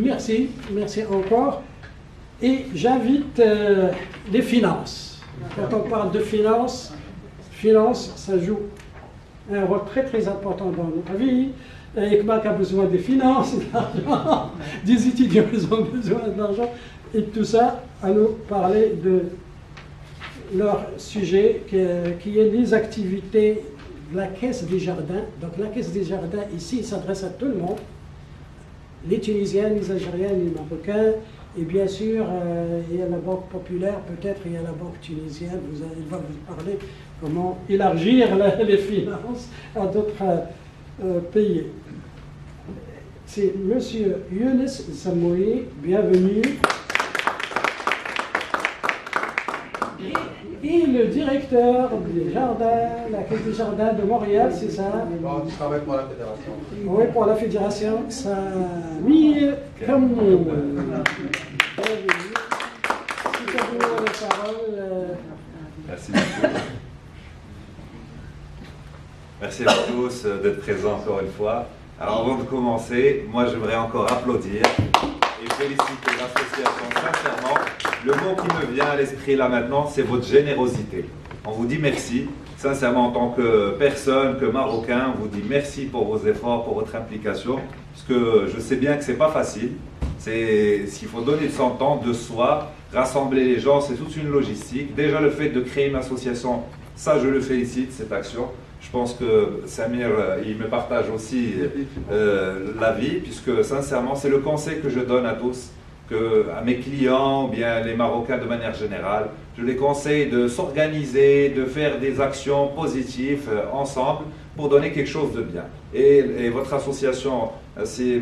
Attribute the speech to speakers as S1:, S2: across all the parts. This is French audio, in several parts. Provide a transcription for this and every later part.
S1: merci encore. Et j'invite les finances. Quand on parle de finances, ça joue un rôle très important dans notre vie. ECMAC a besoin des finances, d'argent, des étudiants ont besoin d'argent, et tout ça à nous parler de leur sujet qui est les activités de la Caisse des Jardins. Donc la Caisse des Jardins ici s'adresse à tout le monde, les Tunisiens, les Algériens, les Marocains, et bien sûr il y a la Banque Populaire, peut-être il y a la Banque Tunisienne, il va vous parler comment élargir les finances à d'autres pays. C'est M. Younes Zamoui, bienvenue. Et le directeur des jardins, la Caisse des Jardins de Montréal, c'est ça?
S2: Je travaille pour la fédération.
S1: Oui, pour la fédération. Samir Kamoun. Bienvenue. C'est à vous la parole.
S3: Merci beaucoup. Merci à tous d'être présents encore une fois. Alors avant de commencer, moi j'aimerais encore applaudir et féliciter l'association sincèrement. Le mot qui me vient à l'esprit là maintenant, c'est votre générosité. On vous dit merci, sincèrement en tant que personne, que Marocain, on vous dit merci pour vos efforts, pour votre implication, parce que je sais bien que c'est pas facile. C'est ce qu'il faut donner de son temps, de soi, rassembler les gens, c'est toute une logistique. Déjà le fait de créer une association, ça je le félicite, cette action. Je pense que Samir, il me partage aussi l'avis, puisque sincèrement, c'est le conseil que je donne à tous, à mes clients, ou bien les Marocains de manière générale. Je les conseille de s'organiser, de faire des actions positives ensemble pour donner quelque chose de bien. Et votre association, ainsi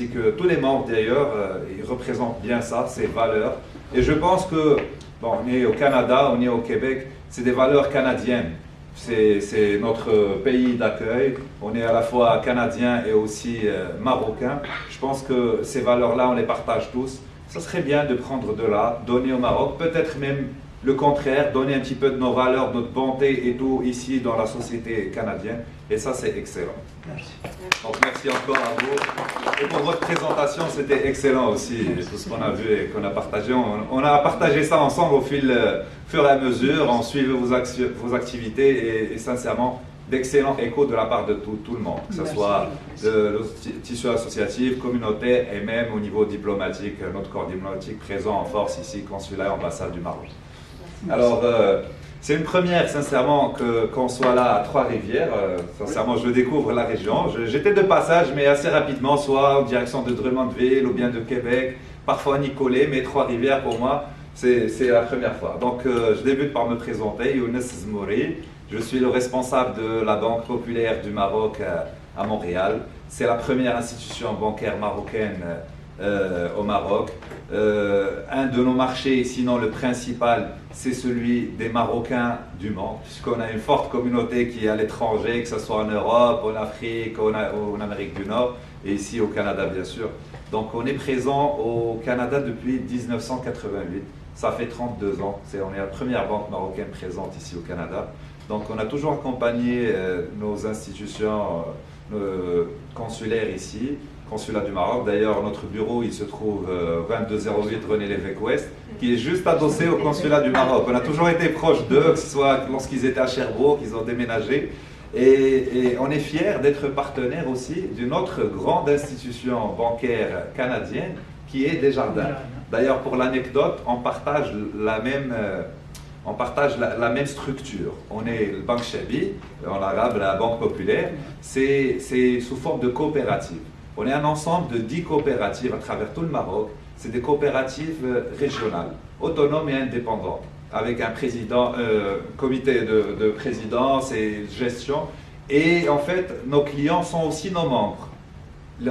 S3: que tous les membres d'ailleurs, ils représentent bien ça, ces valeurs. Et je pense que, bon, on est au Canada, on est au Québec, c'est des valeurs canadiennes. C'est notre pays d'accueil, on est à la fois canadien et aussi marocain. Je pense que ces valeurs-là, on les partage tous. Ça serait bien de prendre de là, donner au Maroc, peut-être même le contraire, donner un petit peu de nos valeurs, de notre bonté et tout ici dans la société canadienne. Et ça, c'est excellent.
S1: Merci.
S3: Donc merci encore à vous. Et pour votre présentation, c'était excellent aussi, tout ce qu'on a vu et qu'on a partagé. On a partagé ça ensemble au fur et à mesure, on suivait vos activités et sincèrement, d'excellents échos de la part de tout le monde, que ce soit le tissu associatif, communautaire et même au niveau diplomatique, notre corps diplomatique présent en force ici, consulat et ambassade du Maroc. Alors, c'est une première, sincèrement, qu'on soit là à Trois-Rivières. Sincèrement, je découvre la région. J'étais de passage, mais assez rapidement, soit en direction de Drummondville ou bien de Québec, parfois Nicolet, mais Trois-Rivières, pour moi, c'est la première fois. Donc, je débute par me présenter, Younes Zamoui. Je suis le responsable de la Banque Populaire du Maroc à Montréal. C'est la première institution bancaire marocaine au Maroc. Un de nos marchés, sinon le principal, c'est celui des Marocains du monde, puisqu'on a une forte communauté qui est à l'étranger, que ce soit en Europe, en Afrique, en Amérique du Nord, et ici au Canada bien sûr. Donc on est présent au Canada depuis 1988, ça fait 32 ans, on est la première banque marocaine présente ici au Canada. Donc on a toujours accompagné nos institutions consulaires ici, consulat du Maroc. D'ailleurs, notre bureau, il se trouve 2208 René Lévesque Ouest, qui est juste adossé au consulat du Maroc. On a toujours été proche d'eux, que ce soit lorsqu'ils étaient à Sherbrooke, ils ont déménagé. Et on est fiers d'être partenaire aussi d'une autre grande institution bancaire canadienne, qui est Desjardins. D'ailleurs, pour l'anecdote, on partage la même structure. On est le Banque Chabi, en arabe la Banque Populaire, c'est sous forme de coopérative. On est un ensemble de 10 coopératives à travers tout le Maroc. C'est des coopératives régionales, autonomes et indépendantes, avec un président, comité de présidence et gestion. Et en fait, nos clients sont aussi nos membres.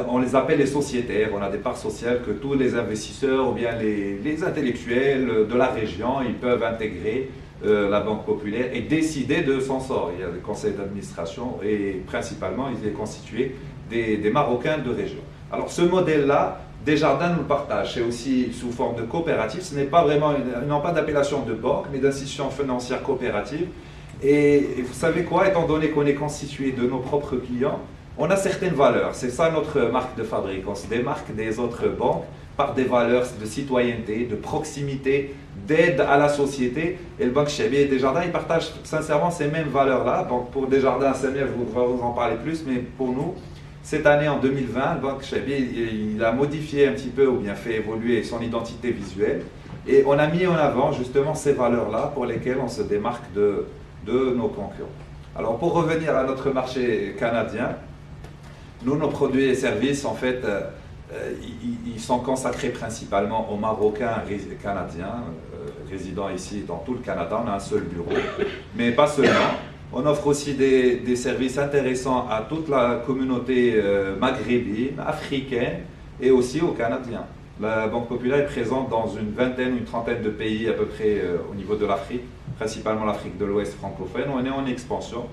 S3: On les appelle les sociétaires, on a des parts sociales que tous les investisseurs ou bien les intellectuels de la région, ils peuvent intégrer la Banque Populaire et décider de son sort. Il y a des conseils d'administration et principalement, il est constitué des Marocains de région. Alors ce modèle-là, Desjardins nous le partage, c'est aussi sous forme de coopérative, ce n'est pas vraiment, ils n'ont pas d'appellation de banque, mais d'institution financière coopérative. Et vous savez quoi, étant donné qu'on est constitué de nos propres clients, On a certaines valeurs, c'est ça notre marque de fabrique. On se démarque des autres banques par des valeurs de citoyenneté, de proximité, d'aide à la société. Et le Banque Chebbi et Desjardins, ils partagent sincèrement ces mêmes valeurs-là. Donc pour Desjardins, Samir, je vais vous en parler plus, mais pour nous, cette année, en 2020, le Banque Chebbi, il a modifié un petit peu ou bien fait évoluer son identité visuelle. Et on a mis en avant justement ces valeurs-là pour lesquelles on se démarque de nos concurrents. Alors pour revenir à notre marché canadien, nous, nos produits et services, en fait, ils sont consacrés principalement aux Marocains canadiens, résidant ici dans tout le Canada. On a un seul bureau, mais pas seulement. On offre aussi des services intéressants à toute la communauté maghrébine, africaine et aussi aux Canadiens. La Banque Populaire est présente dans une vingtaine ou une trentaine de pays à peu près au niveau de l'Afrique, principalement l'Afrique de l'Ouest francophone. On est en expansion.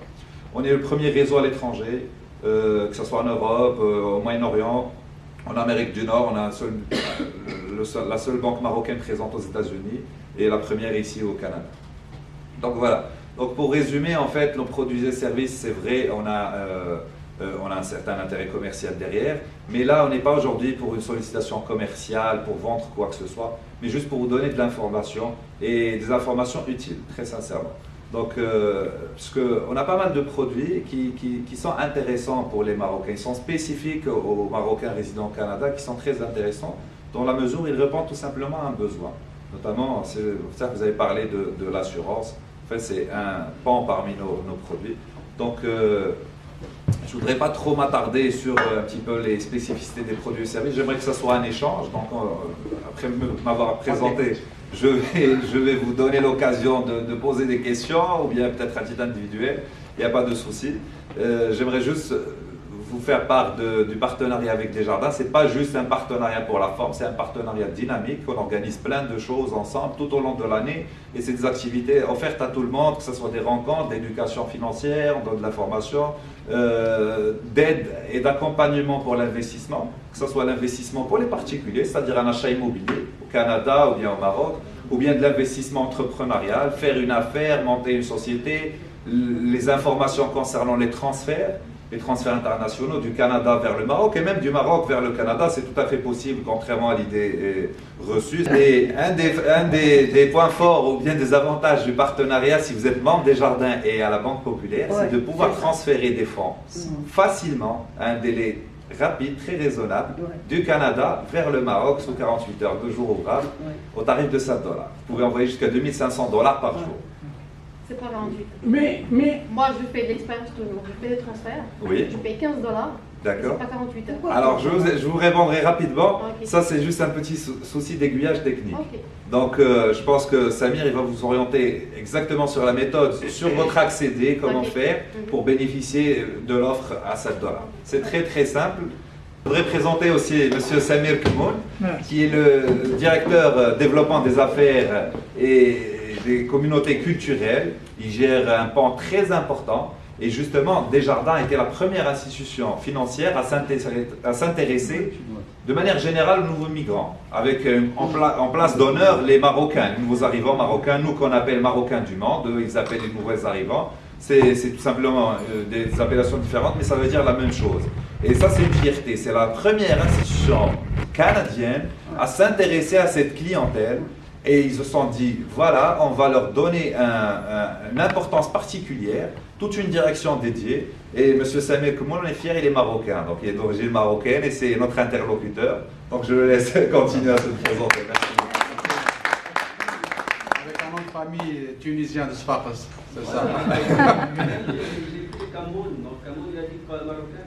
S3: On est le premier réseau à l'étranger, que ce soit en Europe, au Moyen-Orient, en Amérique du Nord. On a la seule banque marocaine présente aux États-Unis et la première ici au Canada. Donc voilà. Donc pour résumer, en fait, nos produits et services, c'est vrai, on a un certain intérêt commercial derrière, mais là, on n'est pas aujourd'hui pour une sollicitation commerciale, pour vendre quoi que ce soit, mais juste pour vous donner de l'information et des informations utiles, très sincèrement. Donc, parce qu'on a pas mal de produits qui sont intéressants pour les Marocains, ils sont spécifiques aux Marocains résidant au Canada, qui sont très intéressants, dans la mesure où ils répondent tout simplement à un besoin. Notamment, c'est ça que vous avez parlé de l'assurance. En fait, c'est un pan parmi nos produits. Donc, je ne voudrais pas trop m'attarder sur un petit peu les spécificités des produits et services. J'aimerais que ça soit un échange. Donc, après m'avoir présenté, je vais vous donner l'occasion de poser des questions ou bien peut-être à titre individuel. Il n'y a pas de souci. J'aimerais juste vous faire part du partenariat avec Desjardins. Ce n'est pas juste un partenariat pour la forme, c'est un partenariat dynamique. On organise plein de choses ensemble tout au long de l'année et c'est des activités offertes à tout le monde, que ce soit des rencontres, d'éducation financière, on donne de la formation, d'aide et d'accompagnement pour l'investissement, que ce soit l'investissement pour les particuliers, c'est-à-dire un achat immobilier au Canada ou bien au Maroc, ou bien de l'investissement entrepreneurial, faire une affaire, monter une société, les informations concernant les transferts internationaux du Canada vers le Maroc et même du Maroc vers le Canada, c'est tout à fait possible, contrairement à l'idée reçue. Et un des points forts ou bien des avantages du partenariat, si vous êtes membre des Jardins et à la Banque Populaire, c'est de pouvoir transférer des fonds facilement à un délai rapide, très raisonnable, du Canada vers le Maroc sous 48 heures, 2 jours ouvrables, au tarif de $7. Vous pouvez envoyer jusqu'à $2500 par jour.
S2: C'est pas 48.
S1: Mais
S2: Moi, je fais de l'expérience toujours. Je fais des transferts.
S3: Oui.
S2: Je paye $15.
S3: D'accord.
S2: C'est pas 48 heures.
S3: Alors, je vous répondrai rapidement.
S2: Ok.
S3: Ça, c'est juste un petit souci d'aiguillage technique.
S2: Ok.
S3: Donc, je pense que Samir, il va vous orienter exactement sur la méthode, sur votre accéder, comment faire pour bénéficier de l'offre à $7. C'est très, très simple. Je voudrais présenter aussi M. Samir Kmoun, qui est le directeur développement des affaires et des communautés culturelles. Il gère un pan très important et justement Desjardins était la première institution financière à s'intéresser de manière générale aux nouveaux migrants, avec en place d'honneur les Marocains, les nouveaux arrivants marocains, nous qu'on appelle Marocains du monde, eux ils appellent les nouveaux arrivants. C'est tout simplement des appellations différentes, mais ça veut dire la même chose. Et ça, c'est une fierté. C'est la première institution canadienne à s'intéresser à cette clientèle. Et ils se sont dit, voilà, on va leur donner une importance particulière, toute une direction dédiée. Et M. Samir Kmoun, on est fier, il est marocain. Donc il est d'origine marocaine et c'est notre interlocuteur. Donc je le laisse continuer à se présenter. Merci.
S4: Avec un nom de famille tunisien de Sfax, c'est ça.
S5: Cameroun, donc Cameroun, il a dit pas marocain.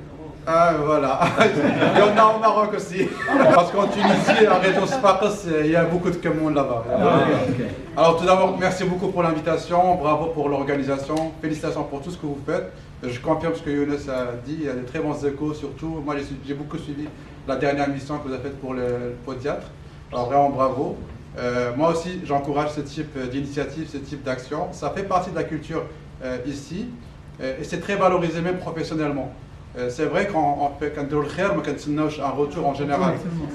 S4: Ah voilà, il y en a au Maroc aussi. Parce qu'en Tunisie, à région Sfax, il y a beaucoup de Cameroun là-bas. Alors tout d'abord, merci beaucoup pour l'invitation, bravo pour l'organisation, félicitations pour tout ce que vous faites. Je confirme ce que Younes a dit, il y a de très bons échos surtout. Moi j'ai beaucoup suivi la dernière mission que vous avez faite pour le podiatre. Alors vraiment bravo. Moi aussi j'encourage ce type d'initiative, ce type d'action. Ça fait partie de la culture ici et c'est très valorisé même professionnellement. C'est vrai qu'on fait un retour en général.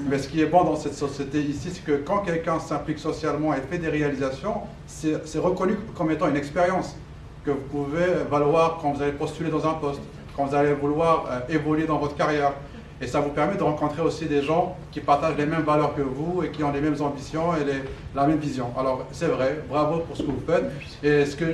S4: Mais ce qui est bon dans cette société ici, c'est que quand quelqu'un s'implique socialement et fait des réalisations, c'est reconnu comme étant une expérience que vous pouvez valoir quand vous allez postuler dans un poste, quand vous allez vouloir évoluer dans votre carrière. Et ça vous permet de rencontrer aussi des gens qui partagent les mêmes valeurs que vous et qui ont les mêmes ambitions et la même vision. Alors c'est vrai, bravo pour ce que vous faites. Et ce que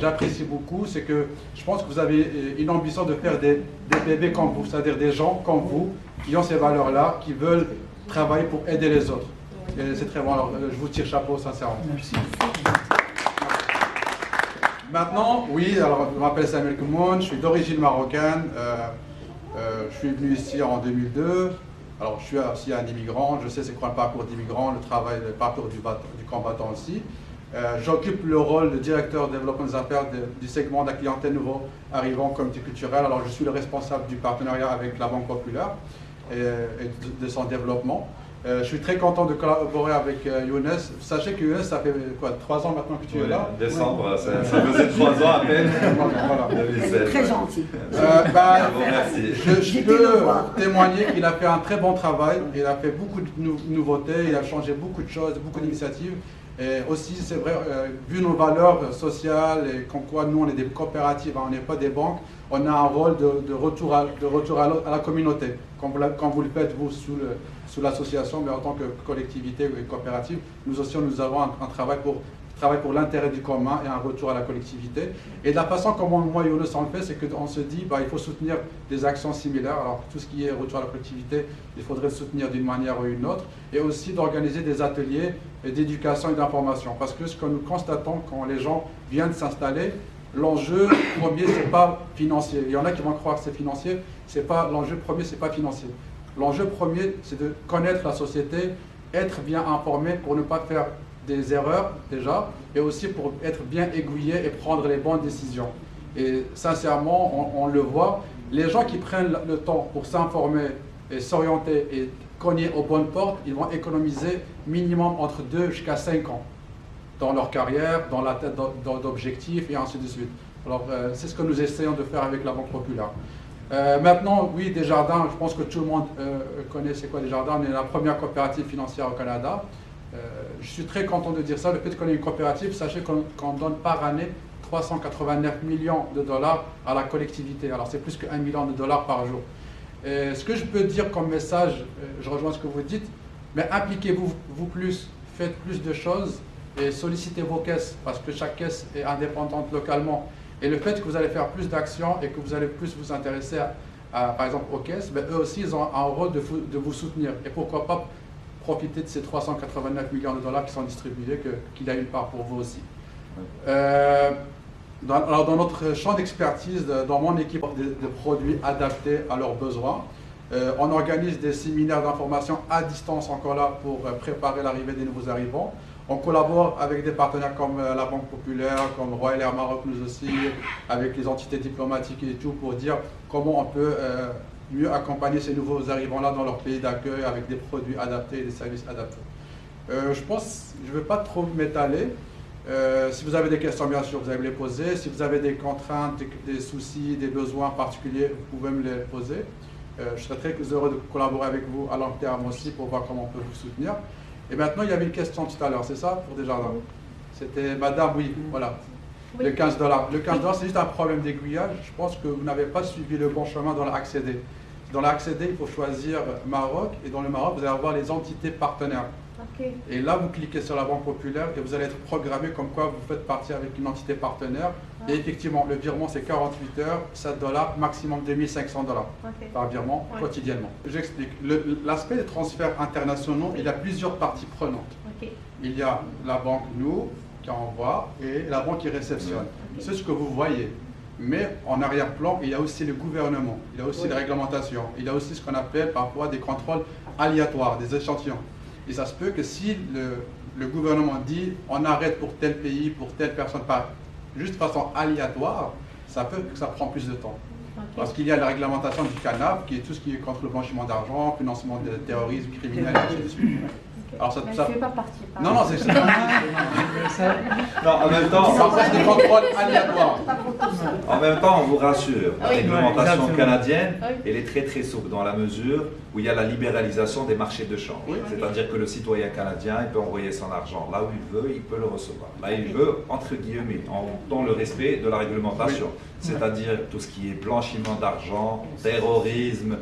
S4: j'apprécie beaucoup, c'est que je pense que vous avez une ambition de faire des bébés comme vous, c'est-à-dire des gens comme vous qui ont ces valeurs-là, qui veulent travailler pour aider les autres. Et c'est très bon, alors je vous tire chapeau sincèrement.
S6: Merci.
S4: Maintenant, oui, alors je m'appelle Samuel Koumoun, je suis d'origine marocaine. Je suis venu ici en 2002. Alors, je suis aussi un immigrant. Je sais c'est quoi le parcours d'immigrant, le travail, le parcours du combattant aussi. J'occupe le rôle de directeur de développement des affaires du segment de la clientèle nouveau arrivant communauté culturelle. Alors, je suis le responsable du partenariat avec la Banque Populaire et de son développement. Je suis très content de collaborer avec Younes. Sachez que Younes, ça fait quoi, 3 ans maintenant que tu es là?
S3: Décembre, ça faisait 3 ans à peine.
S4: Voilà.
S6: C'est très gentil.
S3: Merci.
S4: Je peux témoigner qu'il a fait un très bon travail. Il a fait beaucoup de nouveautés, il a changé beaucoup de choses, beaucoup d'initiatives. Et aussi, c'est vrai, vu nos valeurs sociales et comme quoi nous, on est des coopératives, hein, on n'est pas des banques, on a un rôle de retour à la communauté, comme vous le faites, vous, sous l'association, mais en tant que collectivité et coopérative, nous aussi, nous avons un travail pour l'intérêt du commun et un retour à la collectivité. Et de la façon comment moi, Younes, on le fait, c'est qu'on se dit il faut soutenir des actions similaires. Alors, tout ce qui est retour à la collectivité, il faudrait le soutenir d'une manière ou une autre. Et aussi d'organiser des ateliers d'éducation et d'information. Parce que ce que nous constatons quand les gens viennent s'installer, l'enjeu premier, ce n'est pas financier. Il y en a qui vont croire que c'est financier. L'enjeu premier, ce n'est pas financier. L'enjeu premier, c'est de connaître la société, être bien informé pour ne pas faire des erreurs déjà, et aussi pour être bien aiguillé et prendre les bonnes décisions. Et sincèrement, on le voit, les gens qui prennent le temps pour s'informer et s'orienter et cogner aux bonnes portes, ils vont économiser minimum entre 2 jusqu'à 5 ans dans leur carrière, dans la tête d'objectifs et ainsi de suite. Alors c'est ce que nous essayons de faire avec la Banque Populaire. Maintenant, oui, Desjardins, je pense que tout le monde connaît c'est quoi Desjardins. On est la première coopérative financière au Canada. Je suis très content de dire ça. Le fait qu'on ait une coopérative, sachez qu'on donne par année 389 millions de dollars à la collectivité. Alors c'est plus que 1 million de dollars par jour. Et ce que je peux dire comme message, je rejoins ce que vous dites, mais impliquez-vous plus, faites plus de choses et sollicitez vos caisses parce que chaque caisse est indépendante localement. Et le fait que vous allez faire plus d'actions et que vous allez plus vous intéresser par exemple aux caisses, eux aussi ils ont un rôle de vous soutenir. Et pourquoi pas profiter de ces 389 millions de dollars qui sont distribués, qu'il y a une part pour vous aussi. Dans notre champ d'expertise, dans mon équipe de produits adaptés à leurs besoins, on organise des séminaires d'information à distance encore là pour préparer l'arrivée des nouveaux arrivants. On collabore avec des partenaires comme la Banque Populaire, comme Royal Air Maroc, nous aussi, avec les entités diplomatiques et tout, pour dire comment on peut mieux accompagner ces nouveaux arrivants-là dans leur pays d'accueil avec des produits adaptés et des services adaptés. Je pense, je ne veux pas trop m'étaler. Si vous avez des questions, bien sûr, vous allez me les poser. Si vous avez des contraintes, des soucis, des besoins particuliers, vous pouvez me les poser. Je serai très heureux de collaborer avec vous à long terme aussi pour voir comment on peut vous soutenir. Et maintenant, il y avait une question tout à l'heure, c'est ça, pour Desjardins? C'était madame, oui, voilà. Oui. Le 15 $. Le 15 $, c'est juste un problème d'aiguillage. Je pense que vous n'avez pas suivi le bon chemin dans l'accéder. Dans l'accéder, il faut choisir Maroc. Et dans le Maroc, vous allez avoir les entités partenaires. Okay. Et là, vous cliquez sur la Banque Populaire et vous allez être programmé comme quoi vous faites partie avec une entité partenaire. Ah. Et effectivement, le virement, c'est 48 heures, 7 $, maximum 2500 $ par virement quotidiennement. J'explique. L'aspect des transferts internationaux, il y a plusieurs parties prenantes. Okay. Il y a la banque, nous, qui envoie, et la banque qui réceptionne. C'est ce que vous voyez. Mais en arrière-plan, il y a aussi le gouvernement, il y a aussi les réglementations, il y a aussi ce qu'on appelle parfois des contrôles aléatoires, des échantillons. Et ça se peut que si le gouvernement dit on arrête pour tel pays, pour telle personne, juste de façon aléatoire, ça peut que ça prend plus de temps. Okay. Parce qu'il y a la réglementation du CANAF, qui est tout ce qui est contre le blanchiment d'argent, financement de terrorisme, criminel, et ainsi de suite. Alors ça,
S2: Mais
S4: ça-
S2: je ne fais pas partie.
S4: Non, non, c'est
S3: Non, en même temps,
S4: ça reste des contrôles aléatoires.
S3: en même temps, on vous rassure, la
S2: Oui.
S3: réglementation
S6: Ouais,
S3: canadienne,
S2: Oui.
S3: elle est très très souple dans la mesure où il y a la libéralisation des marchés de change.
S4: Oui.
S3: C'est-à-dire que le citoyen canadien, il peut envoyer son argent là où il veut, il peut le recevoir. Là, il veut, entre guillemets, dans le respect de la réglementation. C'est-à-dire tout ce qui est blanchiment d'argent, terrorisme,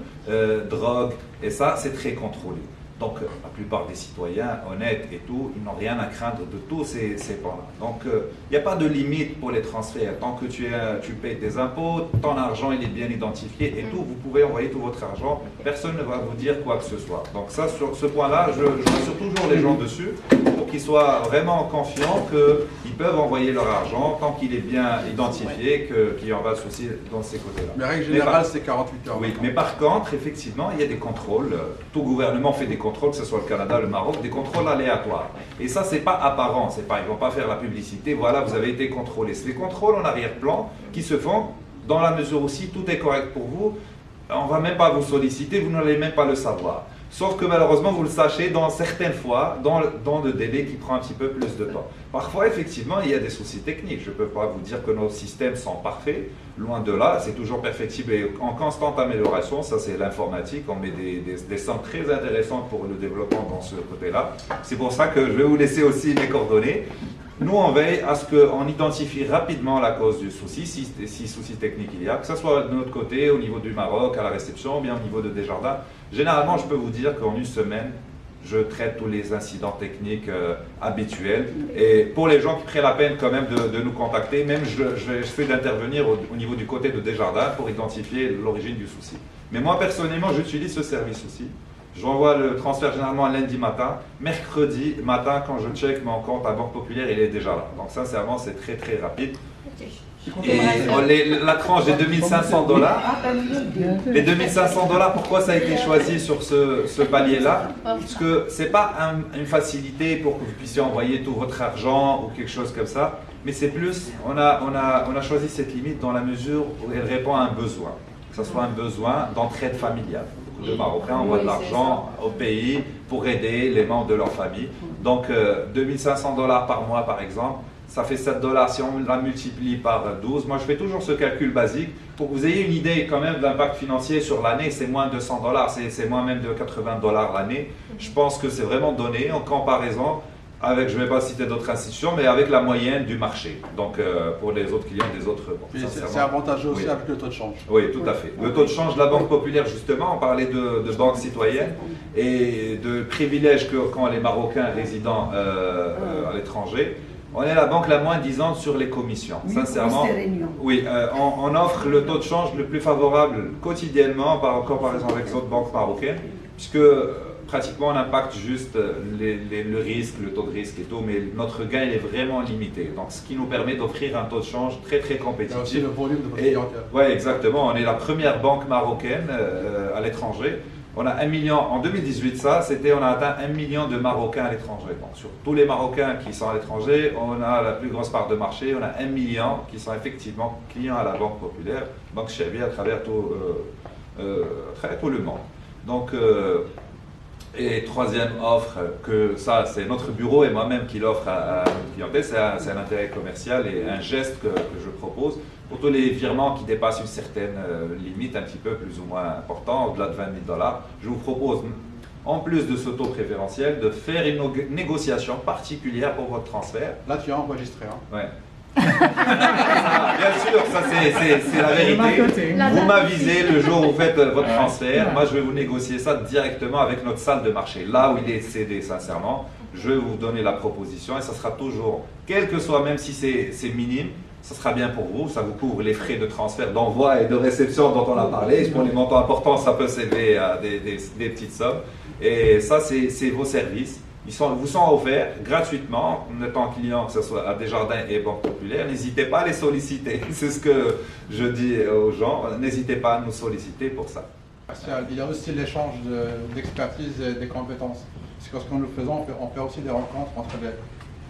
S3: drogue, et ça, c'est très contrôlé. Donc, la plupart des citoyens honnêtes et tout, ils n'ont rien à craindre de tous ces points-là. Donc, il n'y a pas de limite pour les transferts. Tant que tu payes tes impôts, ton argent il est bien identifié et tout, vous pouvez envoyer tout votre argent. Personne ne va vous dire quoi que ce soit. Donc ça, sur ce point-là, je rassure toujours les gens dessus pour qu'ils soient vraiment confiants qu'ils peuvent envoyer leur argent tant qu'il est bien identifié, qu'il n'y aura pas de souci dans ces côtés-là.
S4: Mais règle
S3: Mais
S4: générale,
S3: par-
S4: c'est 48 heures.
S3: Oui, mais par contre, effectivement, il y a des contrôles. Tout gouvernement fait des contrôles, que ce soit le Canada, le Maroc, des contrôles aléatoires. Et ça, c'est pas apparent. C'est pas, ils vont pas faire la publicité. Voilà, vous avez été contrôlé. C'est des contrôles en arrière-plan qui se font dans la mesure où si tout est correct pour vous, on va même pas vous solliciter, vous n'allez même pas le savoir. Sauf que malheureusement, vous le sachez dans certaines fois, dans le délai qui prend un petit peu plus de temps. Parfois, effectivement, il y a des soucis techniques. Je ne peux pas vous dire que nos systèmes sont parfaits. Loin de là, c'est toujours perfectible et en constante amélioration. Ça, c'est l'informatique. On met des sommes très intéressantes pour le développement dans ce côté-là. C'est pour ça que je vais vous laisser aussi mes coordonnées. Nous, on veille à ce qu'on identifie rapidement la cause du souci, si souci technique il y a, que ce soit de notre côté, au niveau du Maroc, à la réception, ou bien au niveau de Desjardins. Généralement, je peux vous dire qu'en une semaine, je traite tous les incidents techniques habituels. Et pour les gens qui prennent la peine quand même de nous contacter, même je fais d'intervenir au niveau du côté de Desjardins pour identifier l'origine du souci. Mais moi, personnellement, j'utilise ce service aussi. J'envoie le transfert généralement lundi matin. Mercredi matin, quand je check mon compte à Banque Populaire, il est déjà là. Donc sincèrement, c'est très très rapide. Et la tranche des 2500 $, les 2500 $, pourquoi ça a été choisi sur ce palier-là? Parce que ce n'est pas une facilité pour que vous puissiez envoyer tout votre argent ou quelque chose comme ça, mais c'est plus, on a choisi cette limite dans la mesure où elle répond à un besoin, que ce soit un besoin d'entraide familiale. Beaucoup de Marocains envoient de l'argent au pays pour aider les membres de leur famille. Donc 2500 $ par mois par exemple, ça fait 7 $. Si on la multiplie par 12, moi je fais toujours ce calcul basique pour que vous ayez une idée quand même de l'impact financier sur l'année. C'est moins de 200 $, c'est moins même de 80 $ l'année. Je pense que c'est vraiment donné en comparaison avec, je ne vais pas citer d'autres institutions, mais avec la moyenne du marché. Donc pour les autres clients des autres banques.
S4: Puis c'est avantageux aussi
S3: Oui.
S4: avec le taux de change.
S3: Oui, tout à fait. Le taux de change de la Banque Populaire, justement, on parlait de banque citoyenne et de privilèges qu'ont les Marocains résidant à l'étranger. On est la banque la moins disante sur les commissions. Sincèrement, oui, on offre le taux de change le plus favorable quotidiennement par comparaison avec les autres banques marocaines, puisque pratiquement on impacte juste le risque, le taux de risque et tout, mais notre gain il est vraiment limité. Donc ce qui nous permet d'offrir un taux de change très très
S4: Il y a
S3: compétitif.
S4: aussi le volume de votre
S3: Et,
S4: clientèle.
S3: ouais, exactement. On est la première banque marocaine à l'étranger. On a 1 million, en 2018, on a atteint 1 million de Marocains à l'étranger. Donc, sur tous les Marocains qui sont à l'étranger, on a la plus grosse part de marché. On a 1 million qui sont effectivement clients à la Banque Populaire, Banque Chevy, à travers tout le monde. Donc, et troisième offre, que ça c'est notre bureau et moi-même qui l'offre à notre clientèle, c'est un intérêt commercial et un geste que je propose. Pour tous les virements qui dépassent une certaine limite, un petit peu plus ou moins important, au-delà de 20 000 $, je vous propose, en plus de ce taux préférentiel, de faire une négociation particulière pour votre transfert.
S4: Là, tu as enregistré. Hein.
S3: Ouais. Bien sûr, ça c'est la vérité. Vous m'avisez le jour où vous faites votre transfert. Moi, je vais vous négocier ça directement avec notre salle de marché. Là où il est cédé, sincèrement, je vais vous donner la proposition et ça sera toujours, quel que soit, même si c'est minime, ça sera bien pour vous. Ça vous couvre les frais de transfert, d'envoi et de réception dont on a parlé. Pour les montants importants, ça peut s'élever à des petites sommes. Et ça, c'est vos services. Vous sont offerts gratuitement en étant client, que ce soit à Desjardins et Banque Populaire. N'hésitez pas à les solliciter. C'est ce que je dis aux gens. N'hésitez pas à nous solliciter pour ça.
S4: Il y a aussi l'échange d'expertise et des compétences. C'est que ce que nous faisons, on fait aussi des rencontres entre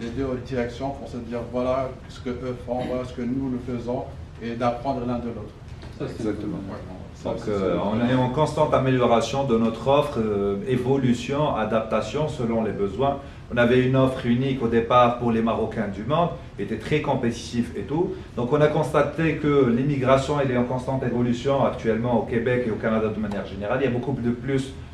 S4: les deux directions pour se dire voilà ce que eux font, voilà ce que nous faisons et d'apprendre l'un de l'autre.
S3: Exactement.
S4: Ouais.
S3: Donc, on est en constante amélioration de notre offre, évolution, adaptation selon les besoins. On avait une offre unique au départ pour les Marocains du monde, était très compétitif et tout. Donc, on a constaté que l'immigration elle est en constante évolution actuellement au Québec et au Canada de manière générale. Il y a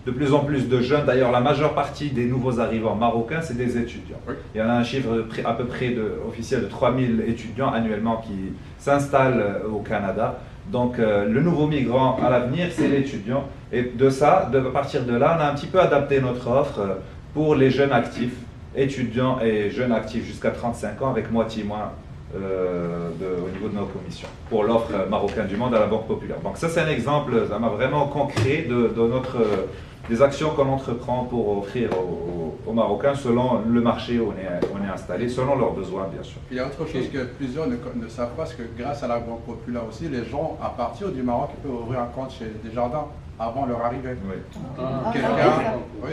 S3: de plus en plus de jeunes. D'ailleurs, la majeure partie des nouveaux arrivants marocains, c'est des étudiants.
S4: Oui.
S3: Il y en a un chiffre à peu près officiel de 3000 étudiants annuellement qui s'installent au Canada. Donc, le nouveau migrant à l'avenir, c'est l'étudiant. Et à partir de là, on a un petit peu adapté notre offre pour les jeunes actifs, étudiants et jeunes actifs jusqu'à 35 ans, avec moitié moins au niveau de nos commissions, pour l'offre marocaine du monde à la Banque Populaire. Donc ça, c'est un exemple vraiment concret des actions qu'on entreprend pour offrir aux Marocains selon le marché où on est installé, selon leurs besoins, bien sûr.
S4: Il y a autre chose que plusieurs ne savent pas, c'est que grâce à la Banque Populaire aussi, les gens, à partir du Maroc, ils peuvent ouvrir un compte chez Desjardins avant leur arrivée.
S3: Oui,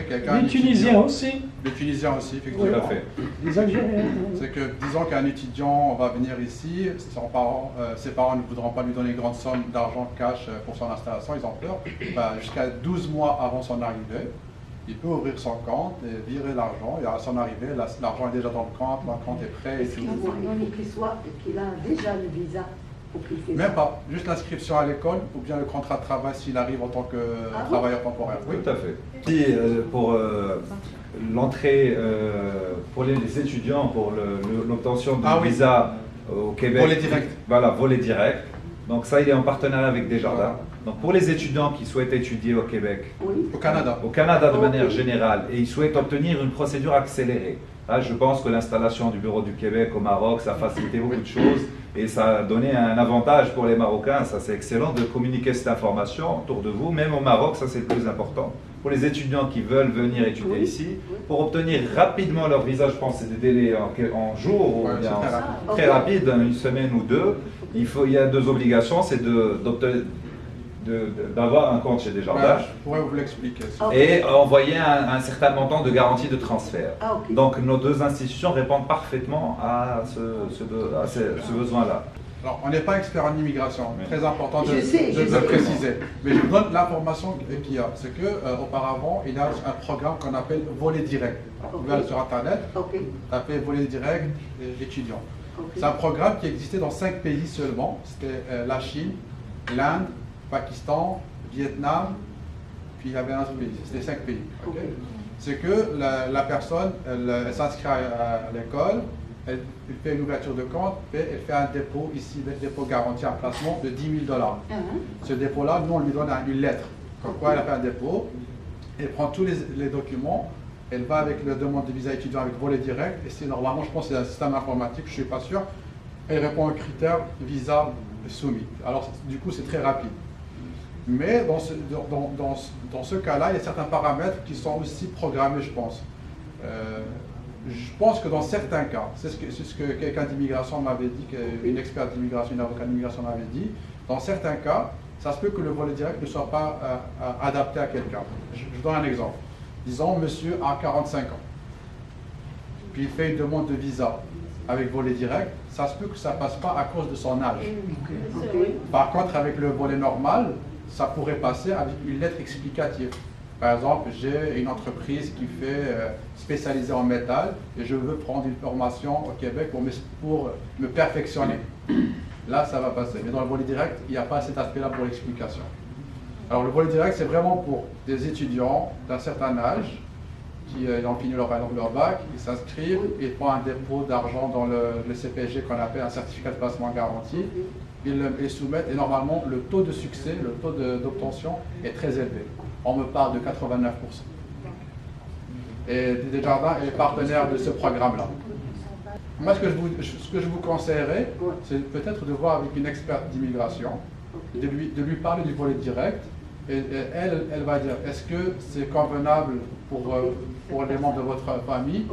S4: Quelqu'un,
S1: Les Tunisiens aussi,
S4: les Tunisiens aussi,
S3: tout
S4: effectivement.
S3: à fait.
S1: les Algériens.
S4: C'est que, disons qu'un étudiant va venir ici, ses parents ne voudront pas lui donner une grande somme d'argent cash pour son installation, ils ont peur. Jusqu'à 12 mois avant son arrivée, il peut ouvrir son compte et virer l'argent. Et à son arrivée, l'argent est déjà dans le compte est prêt et
S6: Est-ce
S4: tout.
S6: qu'il a déjà le visa pour qu'il fasse
S4: Même pas, juste l'inscription à l'école ou bien le contrat de travail s'il arrive en tant que travailleur temporaire.
S3: Oui, tout à fait. Si, pour l'entrée, pour les étudiants, pour l'obtention du visa au Québec.
S4: Volet direct.
S3: Voilà, volet direct. Donc ça, il est en partenariat avec Desjardins. Donc pour les étudiants qui souhaitent étudier au Québec,
S6: Oui.
S4: Au Canada.
S3: au Canada de manière générale, et ils souhaitent obtenir une procédure accélérée. Là, je pense que l'installation du bureau du Québec au Maroc, ça a facilité beaucoup de choses et ça a donné un avantage pour les Marocains. Ça, c'est excellent de communiquer cette information autour de vous, même au Maroc, ça c'est le plus important. Pour les étudiants qui veulent venir étudier ici, pour obtenir rapidement leur visa, je pense que c'est des délais en jours ou
S4: Ouais,
S3: bien
S4: c'est très rapide.
S3: très rapide, une semaine ou deux. Il y a deux obligations, c'est d'avoir un compte chez Desjardins.
S4: Je pourrais vous l'expliquer.
S3: Et envoyer un certain montant de garantie de transfert.
S6: Ah, ok.
S3: Donc nos deux institutions répondent parfaitement à ce besoin-là.
S4: Alors, on n'est pas expert en immigration,
S3: Oui.
S4: très important de
S6: Je sais.
S4: le préciser. Mais je vous donne l'information qu'il y a. C'est qu'auparavant, il y a un programme qu'on appelle volet direct. Vous allez sur Internet,
S6: Ok.
S4: tapez volet direct étudiant.
S6: Ok.
S4: C'est un programme qui existait dans 5 pays seulement. C'était la Chine, l'Inde, Pakistan, Vietnam, puis il y avait un autre pays. C'était 5 pays. Ok.
S6: Ok.
S4: C'est que la personne, elle s'inscrit à l'école, elle fait une ouverture de compte, et elle fait un dépôt ici, un dépôt garanti à placement de 10 000 $. Ce dépôt-là, nous, on lui donne une lettre. Comme quoi, elle a fait un dépôt, elle prend tous les documents, elle va avec la demande de visa étudiant avec volet direct, et c'est normalement, je pense que c'est un système informatique, je ne suis pas sûr, elle répond aux critères visa soumis. Alors, du coup, c'est très rapide. Mais dans ce cas-là, il y a certains paramètres qui sont aussi programmés, je pense. Je pense que dans certains cas, c'est ce que quelqu'un d'immigration m'avait dit, une experte d'immigration, une avocate d'immigration m'avait dit, dans certains cas, ça se peut que le volet direct ne soit pas adapté à quelqu'un. Je donne un exemple. Disons, monsieur a 45 ans, puis il fait une demande de visa avec volet direct, ça se peut que ça ne passe pas à cause de son âge. Par contre, avec le volet normal, ça pourrait passer avec une lettre explicative. Par exemple, j'ai une entreprise qui fait spécialisée en métal et je veux prendre une formation au Québec pour me perfectionner. Là, ça va passer. Mais dans le volet direct, il n'y a pas cet aspect-là pour l'explication. Alors, le volet direct, c'est vraiment pour des étudiants d'un certain âge qui ont fini leur bac, ils s'inscrivent, ils font un dépôt d'argent dans le CPG qu'on appelle un certificat de placement garanti. Ils soumettent et normalement, le taux de succès, le taux d'obtention est très élevé. On me parle de 89%. Et Desjardins est partenaire de ce programme-là. Moi, ce que je vous conseillerais, c'est peut-être de voir avec une experte d'immigration, de lui parler du volet direct, et elle va dire, est-ce que c'est convenable pour les membres de votre famille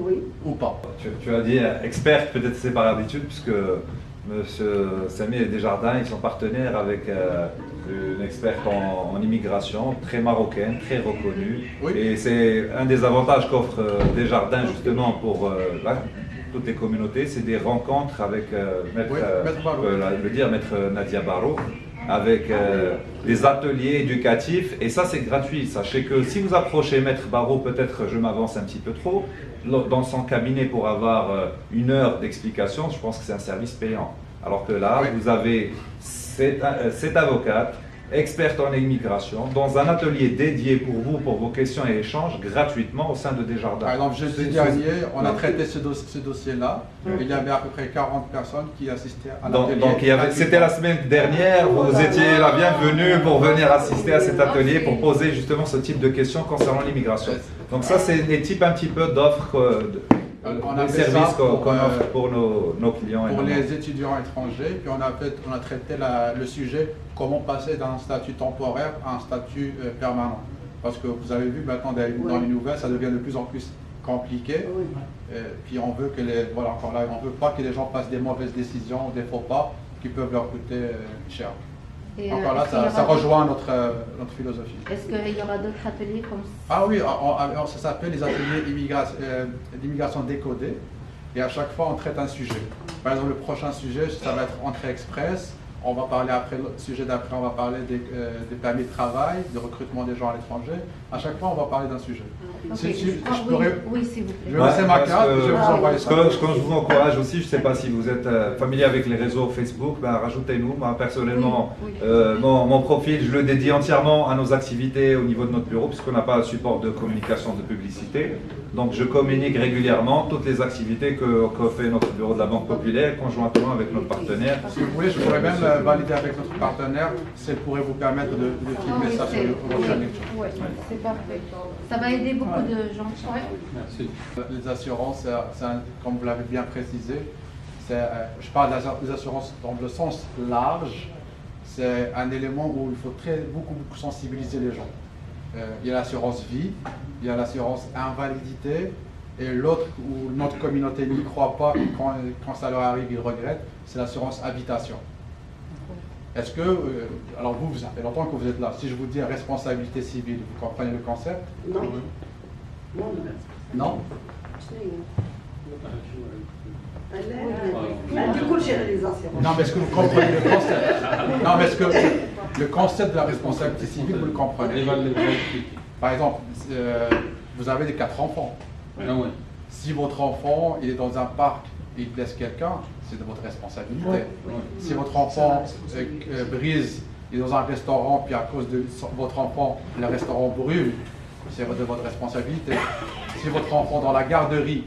S4: ou pas?
S3: Tu as dit expert, peut-être c'est par habitude, puisque M. Samy et Desjardins, ils sont partenaires avec une experte en immigration, très marocaine, très reconnue.
S4: Oui.
S3: Et c'est un des avantages qu'offre Desjardins justement toutes les communautés, c'est des rencontres avec maître,
S4: Maître Barro.
S3: maître Nadia Barro, avec des ateliers éducatifs, et ça c'est gratuit. Sachez que si vous approchez maître Barro, peut-être je m'avance un petit peu trop, dans son cabinet pour avoir 1 heure d'explication, je pense que c'est un service payant. Alors que là,
S4: Oui.
S3: vous avez cette avocate, experte en immigration, dans un atelier dédié pour vous, pour vos questions et échanges, gratuitement au sein de Desjardins.
S4: Par exemple, jeudi dernier, on a traité ce dossier-là. Il y avait à peu près 40 personnes qui assistaient à l'atelier.
S3: Donc c'était la semaine dernière, vous étiez la bienvenue pour venir assister à cet atelier pour poser justement ce type de questions concernant l'immigration. Donc ça, c'est des types un petit peu d'offres,
S4: On a
S3: des
S4: fait ça
S3: services qu'on
S4: pour,
S3: offre pour nos clients. et
S4: pour
S3: nos-
S4: les étudiants étrangers, puis on a traité le sujet comment passer d'un statut temporaire à un statut permanent. Parce que vous avez vu maintenant dans les nouvelles, ça devient de plus en plus compliqué.
S6: Oui.
S4: Puis on veut que voilà, encore là, on veut pas que les gens fassent des mauvaises décisions, des faux pas qui peuvent leur coûter cher.
S2: Et,
S4: Encore là,
S2: est-ce qu'il y
S4: ça
S2: aura
S4: rejoint notre philosophie.
S2: Est-ce qu'il y aura d'autres ateliers comme ça?
S4: Ah oui, ça s'appelle les ateliers d'immigration décodée. Et à chaque fois, on traite un sujet. Par exemple, le prochain sujet, ça va être entrée express. On va parler après, le sujet d'après, on va parler des permis de travail, de recrutement des gens à l'étranger. À chaque fois, on va parler d'un sujet.
S2: Ok.
S4: Je pourrais-
S2: Oui, s'il vous
S4: Je
S2: plaît.
S4: vais laisser ma
S3: parce
S4: carte,
S3: que-
S4: je vais vous envoyer ça.
S3: Quand je vous encourage aussi, je ne sais pas si vous êtes familier avec les réseaux Facebook, ben, rajoutez-nous. Moi, personnellement,
S2: Oui, oui.
S3: mon profil, je le dédie entièrement à nos activités au niveau de notre bureau, puisqu'on n'a pas un support de communication, de publicité. Donc, je communique régulièrement toutes les activités que fait notre bureau de la Banque Populaire, conjointement avec nos partenaires.
S4: Si vous voulez, je pourrais même valider avec notre partenaire si elle pourrait vous permettre de filmer ça sur votre chaîne YouTube.
S2: Oui, c'est parfait. Ça va aider beaucoup de gens. Ouais.
S5: Merci.
S4: Les assurances, comme vous l'avez bien précisé, je parle des assurances dans le sens large. C'est un élément où il faut beaucoup sensibiliser les gens. Il y a l'assurance vie, il y a l'assurance invalidité, et l'autre où notre communauté n'y croit pas, quand ça leur arrive, ils regrettent, c'est l'assurance habitation. Est-ce que, alors vous, ça fait longtemps que vous êtes là, si je vous dis responsabilité civile, vous comprenez le concept?
S6: Non. Non,
S4: Non?
S6: Du coup, gérer les assurances.
S4: Non, mais est-ce que vous comprenez le concept? Non, mais est-ce que le concept de la responsabilité civile, vous le comprenez? Par exemple, vous avez 4 enfants.
S5: Ah ouais.
S4: Si votre enfant il est dans un parc et il blesse quelqu'un, c'est de votre responsabilité. Si votre enfant brise, il est dans un restaurant, puis à cause de votre enfant, le restaurant brûle, c'est de votre responsabilité. Si votre enfant dans la garderie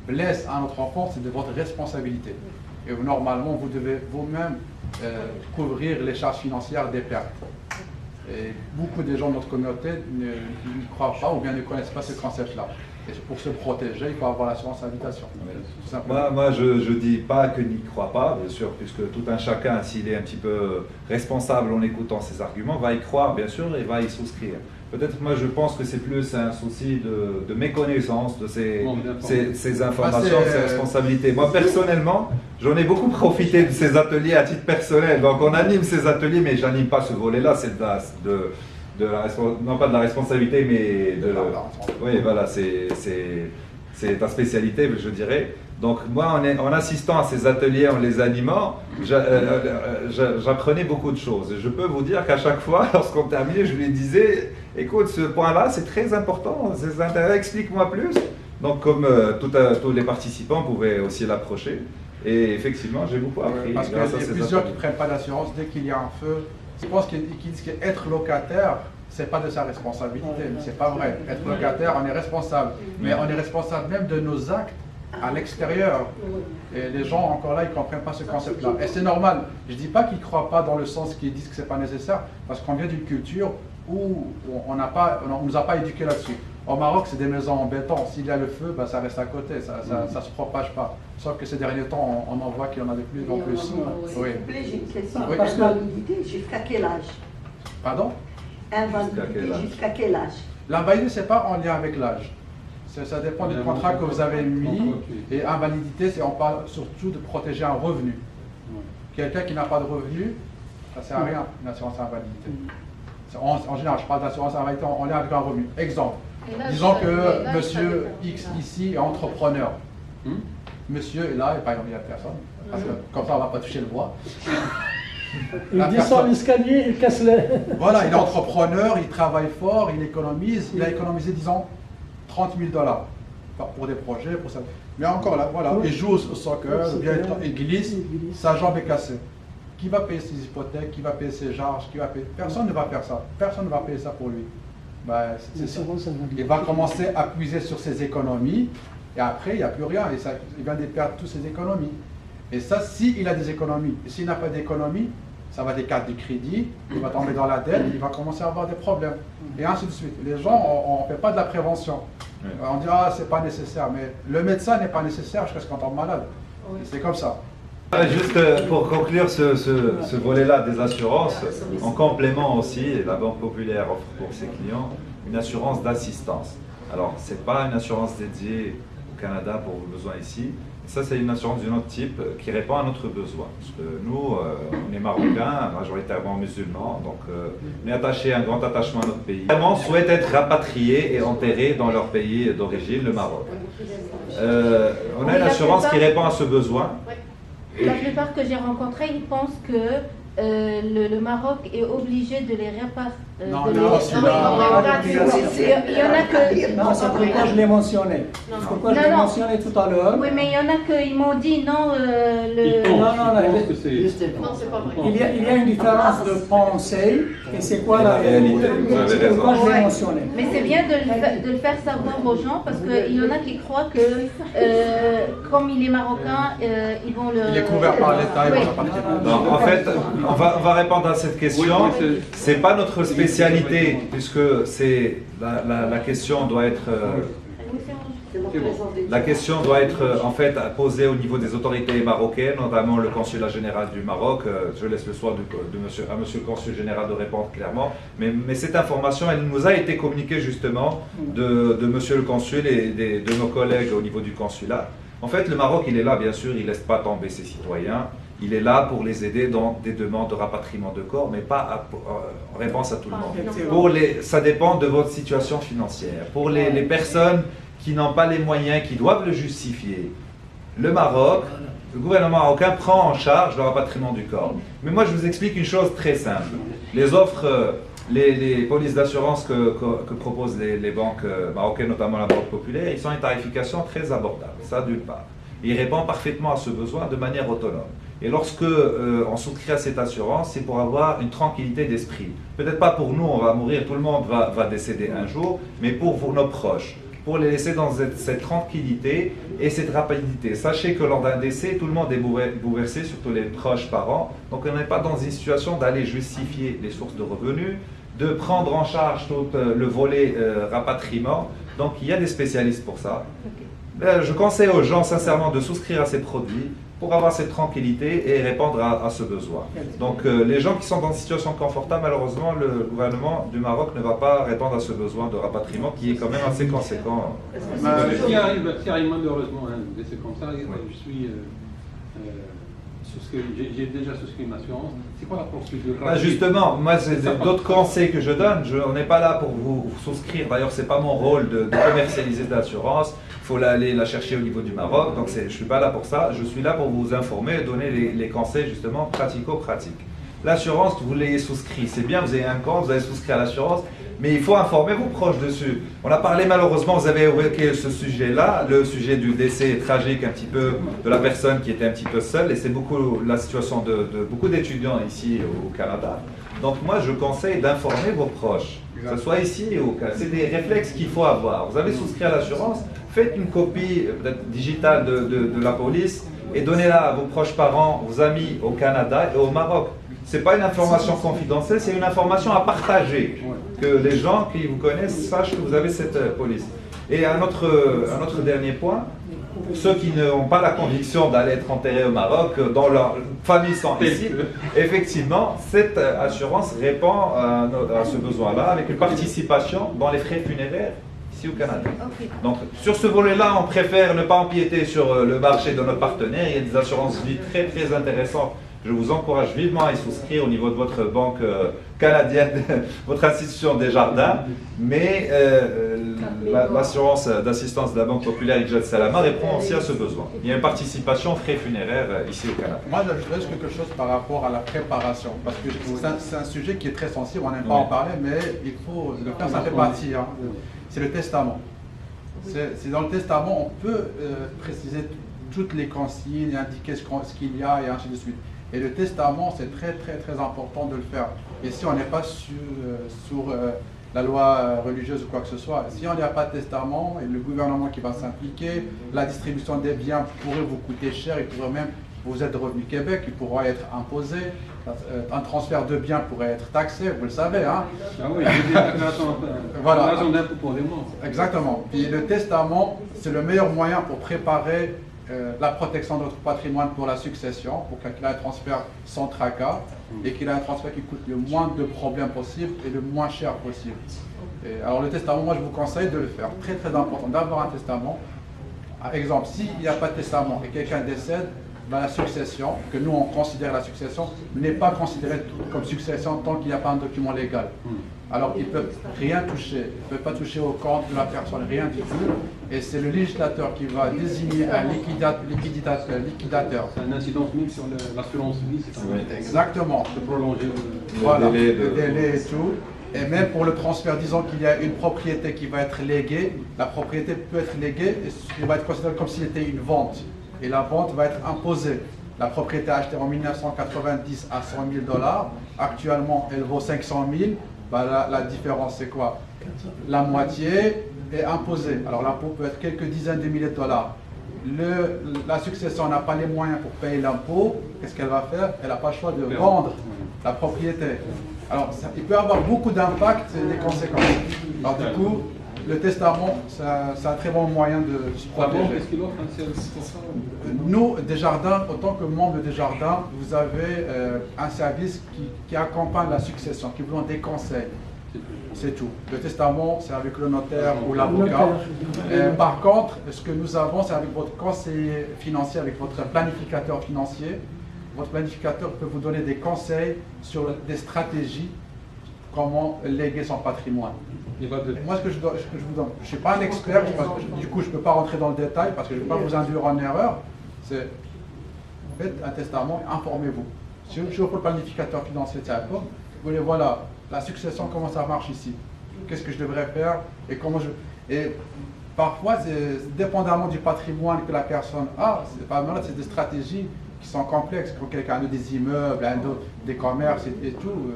S4: blesse un autre enfant, c'est de votre responsabilité. Et normalement, vous devez vous-même couvrir les charges financières des pertes. Et beaucoup de gens de notre communauté ne croient pas ou bien ne connaissent pas ce concept-là. Et pour se protéger, il faut avoir l'assurance habitation. Tout simplement.
S3: Moi, je ne dis pas que n'y croit pas, bien sûr, puisque tout un chacun, s'il est un petit peu responsable en écoutant ses arguments, va y croire, bien sûr, et va y souscrire. Peut-être, moi, je pense que c'est plus un souci de méconnaissance de ces informations, de ces responsabilités. Moi, personnellement, j'en ai beaucoup profité de ces ateliers à titre personnel. Donc, on anime ces ateliers, mais je n'anime pas ce volet-là, c'est non pas de la responsabilité, mais de... Oui, voilà, c'est ta spécialité, je dirais. Donc moi, en assistant à ces ateliers, en les animant, j'apprenais beaucoup de choses. Et je peux vous dire qu'à chaque fois, lorsqu'on terminait, je lui disais, écoute, ce point-là, c'est très important, c'est intéressant, explique-moi plus. Donc comme tous les participants pouvaient aussi l'approcher. Et effectivement, j'ai beaucoup appris.
S4: Parce qu'il y a plusieurs qui ne prennent pas d'assurance dès qu'il y a un feu. Je pense qu'ils disent qu'être locataire, c'est pas de sa responsabilité. C'est pas vrai. Être locataire, on est responsable. Mais on est responsable même de nos actes à l'extérieur. Et les gens, encore là, ils ne comprennent pas ce concept-là. Et c'est normal. Je ne dis pas qu'ils ne croient pas dans le sens qu'ils disent que ce n'est pas nécessaire, parce qu'on vient d'une culture où on ne nous a pas éduqués là-dessus. Au Maroc, c'est des maisons en béton. S'il y a le feu, ben, ça reste à côté, ça ne se propage pas. Sauf que ces derniers temps, on en voit qu'il y en a de plus en plus.
S6: S'il vous plaît, j'ai une question.
S4: Oui.
S6: Invalidité, jusqu'à quel âge?
S4: Pardon?
S6: Invalidité, jusqu'à quel âge?
S4: L'invalidité, ce n'est pas en lien avec l'âge. Ça dépend du contrat que vous avez mis. Et invalidité, on parle surtout de protéger un revenu. Quelqu'un qui n'a pas de revenu, ça ne sert à rien, une assurance invalidité. En général, je parle d'assurance invalidité en lien avec un revenu. Exemple, disons que monsieur X ici est entrepreneur. monsieur est là, et par exemple, il n'y a personne, parce que comme ça, on ne va pas toucher le bois.
S1: Il descend l'escalier, il casse les...
S4: Voilà, il est entrepreneur, il travaille fort, il économise, il a économisé, disons, 30 000 $ pour des projets, pour ça. Mais encore là, voilà, il joue au soccer, ou bien il glisse, sa jambe est cassée. Qui va payer ses hypothèques, qui va payer ses charges, qui va payer... Personne ne va faire ça, personne ne va payer ça pour lui. Ben, c'est ça. Il va commencer à puiser sur ses économies, et après, il n'y a plus rien, et ça, il vient de perdre toutes ses économies. Et ça, s'il a des économies, et s'il n'a pas d'économies, ça va des cartes de crédit, il va tomber dans la dette, il va commencer à avoir des problèmes, et ainsi de suite. Les gens, on ne fait pas de la prévention. On dit, ah, c'est pas nécessaire, mais le médecin n'est pas nécessaire jusqu'à ce qu'on tombe malade. C'est comme ça.
S3: Juste pour conclure ce volet-là des assurances, en complément aussi, la Banque Populaire offre pour ses clients une assurance d'assistance. Alors, ce n'est pas une assurance dédiée au Canada pour vos besoins ici. Ça, c'est une assurance d'un autre type qui répond à notre besoin. Parce que nous, on est marocains, majoritairement musulmans, donc on est attaché, un grand attachement à notre pays. Vraiment souhaitent être rapatriés et enterrés dans leur pays d'origine, le Maroc. On a une assurance qui répond à ce besoin.
S2: La plupart que j'ai rencontrés, ils pensent que le Maroc est obligé de les réparer.
S4: Non, non,
S2: il y en a que...
S7: Non, c'est pourquoi je l'ai mentionné. Pourquoi je l'ai mentionné tout à l'heure.
S2: Oui, mais il y en a qui m'ont dit non,
S7: Il y a une différence de pensée, et c'est quoi la réalité? C'est pourquoi je l'ai mentionné.
S2: Mais c'est bien de le faire savoir aux gens, parce qu'il y en a qui croient que, comme il est marocain, ils vont le...
S4: Il est couvert par l'État, il va partir.
S3: Non, en fait, on va répondre à cette question. C'est pas notre spécialité, puisque c'est la question doit être la question doit être en fait posée au niveau des autorités marocaines, notamment le consulat général du Maroc. Je laisse le soin à monsieur le consul général de répondre clairement. Mais cette information, elle nous a été communiquée justement de monsieur le consul et de nos collègues au niveau du consulat. En fait, le Maroc, il est là, bien sûr, il ne laisse pas tomber ses citoyens. Il est là pour les aider dans des demandes de rapatriement de corps, mais pas en réponse à tout le monde. Ça dépend de votre situation financière. Pour les personnes qui n'ont pas les moyens, qui doivent le justifier, le Maroc, le gouvernement marocain prend en charge le rapatriement du corps. Mais moi, je vous explique une chose très simple. Les offres, les polices d'assurance que proposent les banques marocaines, notamment la Banque Populaire, ils sont une tarification très abordable, ça d'une part. Ils répondent parfaitement à ce besoin de manière autonome. Et lorsque on souscrit à cette assurance, c'est pour avoir une tranquillité d'esprit. Peut-être pas pour nous, on va mourir, tout le monde va décéder un jour, mais pour nos proches, pour les laisser dans cette tranquillité et cette rapidité. Sachez que lors d'un décès, tout le monde est bouleversé, surtout les proches parents. Donc on n'est pas dans une situation d'aller justifier les sources de revenus, de prendre en charge tout le volet rapatriement. Donc il y a des spécialistes pour ça. Je conseille aux gens sincèrement de souscrire à ces produits pour avoir cette tranquillité et répondre à ce besoin. Donc les gens qui sont dans une situation confortable, malheureusement, le gouvernement du Maroc ne va pas répondre à ce besoin de rapatriement qui est quand même assez conséquent.
S5: S'il arrive malheureusement un décès comme ça, je suis... j'ai déjà souscrit une assurance. C'est quoi la procédure?
S3: Justement, moi, c'est d'autres conseils que je donne. On n'est pas là pour vous souscrire. D'ailleurs, ce n'est pas mon rôle de commercialiser de l'assurance. Il faut aller la chercher au niveau du Maroc. Donc, je ne suis pas là pour ça. Je suis là pour vous informer et donner les conseils, justement, pratico-pratiques. L'assurance, vous l'ayez souscrit. C'est bien, vous avez un compte, vous avez souscrit à l'assurance. Mais il faut informer vos proches dessus. On a parlé malheureusement, vous avez évoqué ce sujet-là, le sujet du décès tragique un petit peu de la personne qui était un petit peu seule, et c'est beaucoup la situation de beaucoup d'étudiants ici au Canada. Donc moi je conseille d'informer vos proches, que ce soit ici ou au Canada. C'est des réflexes qu'il faut avoir. Vous avez souscrit à l'assurance, faites une copie digitale de la police et donnez-la à vos proches parents, vos amis au Canada et au Maroc. Ce n'est pas une information confidentielle, c'est une information à partager. Que les gens qui vous connaissent sachent que vous avez cette police. Et un autre dernier point, pour ceux qui n'ont pas la conviction d'aller être enterrés au Maroc, dont leurs familles sont ici, effectivement, cette assurance répond à ce besoin-là avec une participation dans les frais funéraires ici au Canada. Donc sur ce volet-là, on préfère ne pas empiéter sur le marché de notre partenaire. Il y a des assurances vie très très intéressantes. Je vous encourage vivement à y souscrire au niveau de votre banque canadienne, votre institution Desjardins, mais l'assurance d'assistance de la Banque populaire Ijad Salama répond aussi à ce besoin. Il y a une participation frais funéraire ici au Canada.
S4: Moi, j'ajouterais juste quelque chose par rapport à la préparation, parce que c'est un sujet qui est très sensible, on n'aime pas en parler, mais il faut le faire, ça fait partie. Hein. C'est le testament. C'est dans le testament, on peut préciser toutes les consignes, indiquer ce qu'il y a et ainsi de suite. Et le testament, c'est très important de le faire. Et si on n'est pas sur la loi religieuse ou quoi que ce soit, si on n'y a pas de testament et le gouvernement qui va s'impliquer, la distribution des biens pourrait vous coûter cher, il pourrait même, vous êtes de Revenu Québec, il pourra être imposé, un transfert de biens pourrait être taxé, vous le savez. Hein.
S5: Ah oui, voilà.
S4: Exactement. Et le testament, c'est le meilleur moyen pour préparer la protection de notre patrimoine pour la succession, pour qu'il ait un transfert sans tracas et qu'il ait un transfert qui coûte le moins de problèmes possible et le moins cher possible. Et alors le testament, moi je vous conseille de le faire. Très important d'avoir un testament. Par exemple, s'il n'y a pas de testament et quelqu'un décède, ben, la succession, que nous on considère la succession, n'est pas considérée comme succession tant qu'il n'y a pas un document légal. Alors ils ne peuvent rien toucher, ils ne peuvent pas toucher au compte de la personne, rien du tout. Et c'est le législateur qui va désigner un liquidateur.
S5: C'est un incident mise sur l'assurance vie, c'est ça?
S4: Exactement.
S5: De prolonger
S4: le délai et tout. Et même pour le transfert, disons qu'il y a une propriété qui va être léguée, la propriété peut être léguée et elle va être considérée comme si c'était une vente. Et la vente va être imposée. La propriété achetée en 1990 à 100 000 $, actuellement elle vaut 500 000. Bah, la différence c'est quoi? La moitié est imposée. Alors l'impôt peut être quelques dizaines de milliers de dollars. La succession n'a pas les moyens pour payer l'impôt. Qu'est-ce qu'elle va faire? Elle n'a pas le choix de vendre la propriété. Alors il peut avoir beaucoup d'impact et des conséquences. Alors du coup, le testament, c'est un très bon moyen de se protéger.
S5: Qu'est-ce qu'il offre un service pour ça?
S4: Nous, Desjardins, en tant que membre de Desjardins, vous avez un service qui accompagne la succession, qui vous donne des conseils. C'est tout. Le testament, c'est avec le notaire ou l'avocat. Par contre, ce que nous avons, c'est avec votre conseiller financier, avec votre planificateur financier. Votre planificateur peut vous donner des conseils sur des stratégies, comment léguer son patrimoine. Moi, ce que je vous donne, je ne suis pas un expert, du coup, je ne peux pas rentrer dans le détail parce que je ne vais pas vous induire en erreur. C'est faites un testament, informez-vous. Si je suis le planificateur financier, vous voulez, voilà, la succession, comment ça marche ici? Qu'est-ce que je devrais faire et comment je. Et parfois, dépendamment du patrimoine que la personne a, c'est des stratégies qui sont complexes. Quand quelqu'un a des immeubles, des commerces et tout,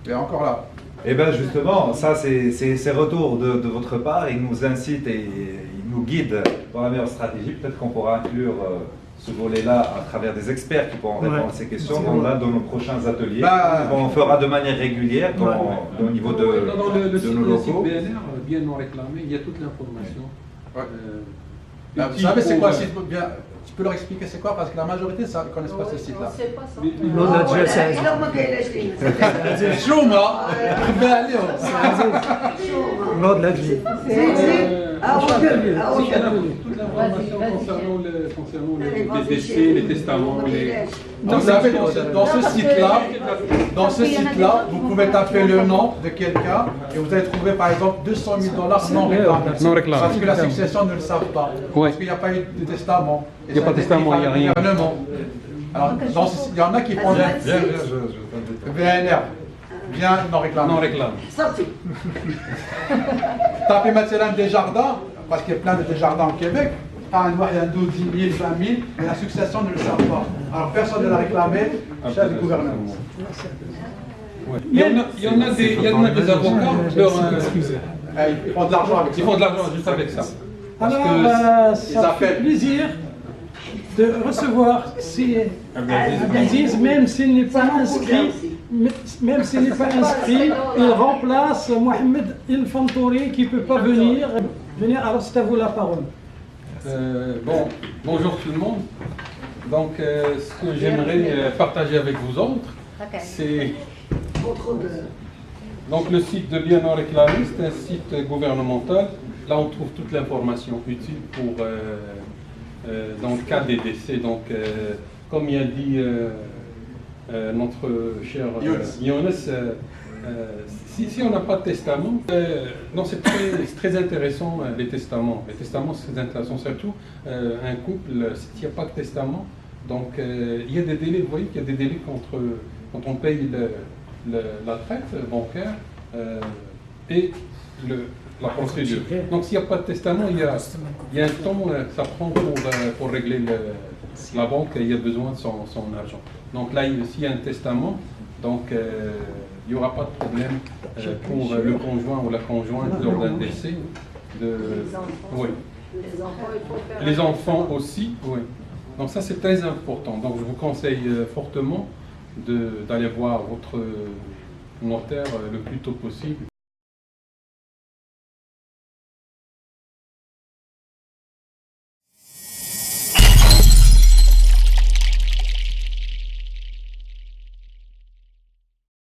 S4: et encore là.
S3: Eh bien justement, ça c'est ces retours de votre part, ils nous incitent et ils nous guident dans la meilleure stratégie. Peut-être qu'on pourra inclure ce volet-là à travers des experts qui pourront répondre à ces questions dans l'un de nos prochains ateliers. On fera de manière régulière au niveau de nos locaux.
S5: Le site BNR, bien non réclamé, il y a toute l'information.
S4: Vous savez c'est quoi le site bien? Tu peux leur expliquer c'est quoi? Parce que la majorité ne connaissent pas ce site-là.
S6: On ne sait pas ça.
S5: Concernant les décès, les testaments,
S4: Vous savez, dans ce site-là, vous pouvez taper le nom de quelqu'un et vous allez trouver par exemple 200 000 $ non réclamés. Parce que la succession ne le savent pas. Parce qu'il n'y a pas eu de testament.
S5: Il n'y a pas de testament, il n'y a rien.
S4: Alors, il y en a qui font VNR. Bien non réclamé.
S5: Non réclamé.
S6: Sorti.
S4: Tapez maintenant Desjardins, parce qu'il y a plein de Desjardins au Québec. Un noir, il y a 12 000, 20 000, mais la succession ne le savent pas. Alors personne ne l'a réclamé, chef du gouvernement.
S5: Il y en a des avocats qui
S4: ils font de l'argent avec ça.
S5: ils font de l'argent juste avec ça.
S1: Alors, ça fait plaisir de recevoir Abdelaziz, même s'il n'est pas inscrit. Même s'il n'est pas inscrit, il remplace Mohamed El Fantouri qui ne peut pas venir. Alors c'est à vous la parole.
S5: Bonjour tout le monde. Donc, ce que j'aimerais partager avec vous autres, c'est donc le site de Bien non réclamé, c'est un site gouvernemental. Là, on trouve toute l'information utile pour dans le cas des décès. Donc, comme il a dit notre cher Younes, si on n'a pas de testament, non, c'est très intéressant les testaments. Les testaments, c'est très intéressant, surtout un couple, s'il n'y a pas de testament. Donc, il y a des délais, vous voyez qu'il y a des délais quand on paye la traite bancaire et la procédure. Donc, s'il n'y a pas de testament, il y a un temps, ça prend pour régler la banque, il y a besoin de son argent. Donc là, s'il y a un testament, donc il n'y aura pas de problème pour le conjoint ou la conjointe lors d'un décès. Oui. Les enfants aussi, oui. Donc ça, c'est très important. Donc je vous conseille fortement d'aller voir votre notaire le plus tôt possible.